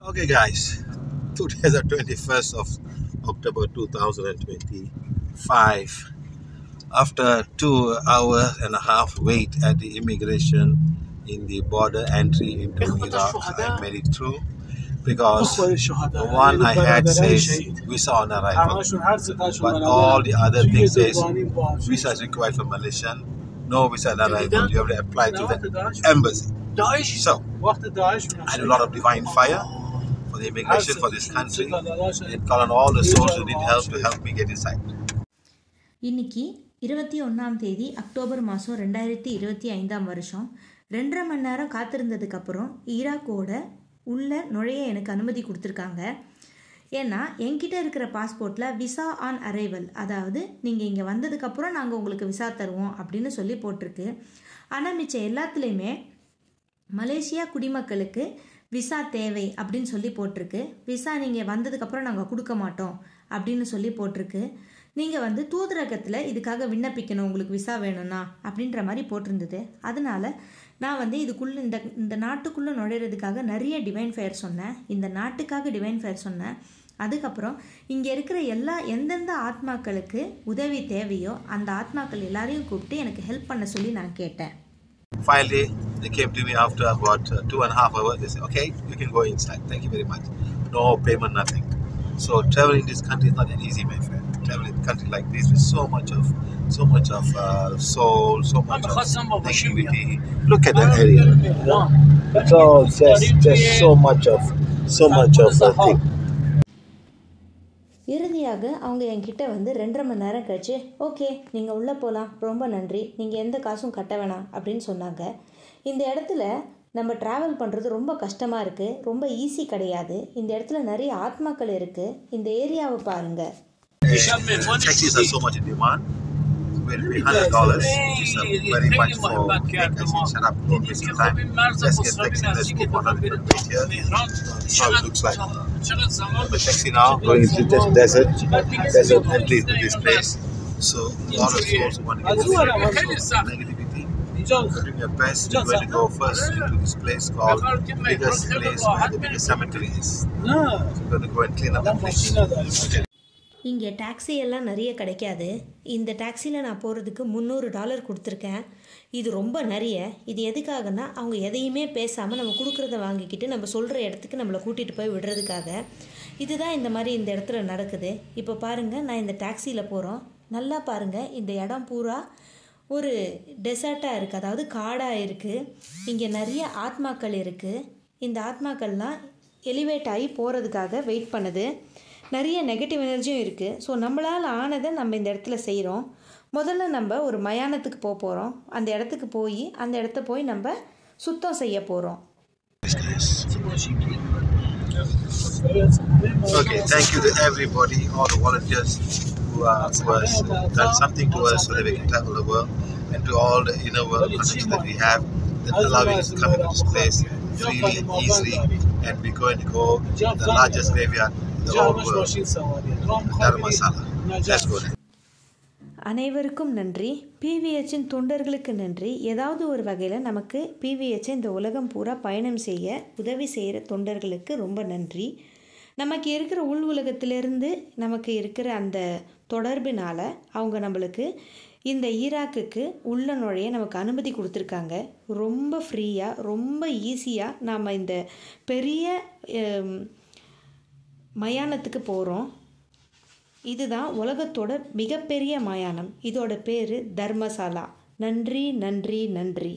Okay, guys, today is the 21st of October 2025. After 2 hours and a half wait at the immigration in the border entry into Iraq, I made it through because the one I had says visa on arrival, but all the other things says visa is required for Malaysian, no visa on arrival. You have to apply to the embassy. So I had a lot of divine fire for the immigration for this country and call on all the souls who need help to help me get inside. இன்னைக்கு 21ஆம் தேதி October மாதம் 2025 வருஷம் 2.5 மணி நேரம் காத்திருந்ததுக்கப்புறம் ஈராக்கோட உள்ள நுழைய எனக்கு அனுமதி கொடுத்துருக்காங்க. ஏன்னா என்கிட்ட இருக்கிற பாஸ்போர்ட்டில் விசா ஆன் அரைவல், அதாவது நீங்கள் இங்கே வந்ததுக்கப்புறம் நாங்கள் உங்களுக்கு விசா தருவோம் அப்படின்னு சொல்லி போட்டிருக்கு. ஆனால் மிச்சம் எல்லாத்துலேயுமே மலேசியா குடிமக்களுக்கு விசா தேவை அப்படின்னு சொல்லி போட்டிருக்கு. விசா நீங்கள் வந்ததுக்கப்புறம் நாங்கள் கொடுக்க மாட்டோம் அப்படின்னு சொல்லி போட்டிருக்கு. நீங்கள் தூதரகத்தில் இதுக்காக விண்ணப்பிக்கணும் உங்களுக்கு விசா வேணும்னா அப்படின்ற மாதிரி போட்டிருந்தது. அதனால் நான் இதுக்குள்ளே இந்த நாட்டுக்குள்ளே நுழையிறதுக்காக நிறைய டிவைன் ஃபயர் சொன்னேன். இந்த நாட்டுக்காக டிவைன் ஃபயர் சொன்னேன். அதுக்கப்புறம் இங்கே இருக்கிற எந்தெந்த ஆத்மாக்களுக்கு உதவி தேவையோ அந்த ஆத்மாக்கள் எல்லாரையும் கூப்பிட்டு எனக்கு ஹெல்ப் பண்ண சொல்லி நான் கேட்டேன். Finally, they came to me after about 2.5 hours. They said, okay, you can go inside. Thank you very much. No payment, nothing. So traveling in this country is not that easy, my friend. Traveling in a country like this with so much of soul, so much of negativity. Look at that area. It's all just so much of thing. இறுதியாக அவங்க என்கிட்ட 2.5 மணி நேரம் கழிச்சு okay நீங்கள் உள்ளே போகலாம், ரொம்ப நன்றி, நீங்கள் எந்த காசும் கட்ட வேணாம் அப்படின்னு சொன்னாங்க. இந்த இடத்துல நம்ம ட்ராவல் பண்ணுறது ரொம்ப கஷ்டமாக இருக்குது, ரொம்ப ஈஸி கிடையாது. இந்த இடத்துல நிறைய ஆத்மாக்கள் இருக்குது. இந்த ஏரியாவை பாருங்கள். Taxis are so much in demand. We'll pay $100. It's very much for make us shut up, don't waste your time. Let's get taxi, let's keep on running here. That's how it looks like. The taxi now going into the desert entry to this place. So a lot of souls want to get negativity. Doing your best, you're going to go first into this place called the biggest place where the biggest cemetery is. So you're going to go and clean up that place. இங்கே taxi எல்லாம் நிறைய கிடைக்காது. இந்த டாக்ஸியில் நான் போகிறதுக்கு $300 கொடுத்துருக்கேன். இது ரொம்ப நிறைய. இது எதுக்காகனா அவங்க எதையுமே பேசாமல் நம்ம கொடுக்குறத வாங்கிக்கிட்டு நம்ம சொல்கிற இடத்துக்கு நம்மளை கூட்டிகிட்டு போய் விடுறதுக்காக. இதுதான் இந்த மாதிரி இந்த இடத்துல நடக்குது. இப்போ பாருங்கள், நான் இந்த டாக்ஸியில் போகிறோம். நல்லா பாருங்கள், இந்த இடம் பூரா ஒரு டெசர்ட்டாக இருக்குது, அதாவது காடாக இருக்குது. இங்கே நிறைய ஆத்மாக்கள் இருக்குது. இந்த ஆத்மாக்கள்லாம் எலிவேட் ஆகி போகிறதுக்காக வெயிட் பண்ணுது. நிறைய நெகட்டிவ் எனர்ஜியும் இருக்குது. ஸோ நம்மளால் ஆனதை நம்ம இந்த இடத்துல செய்கிறோம். முதல்ல நம்ம ஒரு மயானத்துக்கு போகிறோம். அந்த இடத்துக்கு அந்த இடத்த போய் நம்ம சுத்தம் செய்ய போகிறோம். Okay, thank you to everybody, all the volunteers who has done something to us so that we can travel the world, and to all the inner world connections that we have that allowing us to come into this place freely and easily, and we're going to go to the largest graveyard in the whole world, Dharamsala. Let's go there. அனைவருக்கும் நன்றி. பிவிஹெச்சின் தொண்டர்களுக்கு நன்றி. ஏதாவது ஒரு வகையில் நமக்கு பிவிஹெச்சை இந்த உலகம் பூரா பயணம் செய்ய உதவி செய்கிற தொண்டர்களுக்கு ரொம்ப நன்றி. நமக்கு இருக்கிற உள் உலகத்திலிருந்து நமக்கு இருக்கிற அந்த தொடர்பினால் அவங்க நம்மளுக்கு இந்த ஈராக்குக்கு உள்ள நுழைய நமக்கு அனுமதி கொடுத்துருக்காங்க. ரொம்ப ஃப்ரீயாக, ரொம்ப ஈஸியாக நாம் இந்த பெரிய மயானத்துக்கு போகிறோம். இதுதான் உலகத்தோட மிகப்பெரிய மயானம். இதோட பேர் தர்மசாலா. நன்றி நன்றி நன்றி.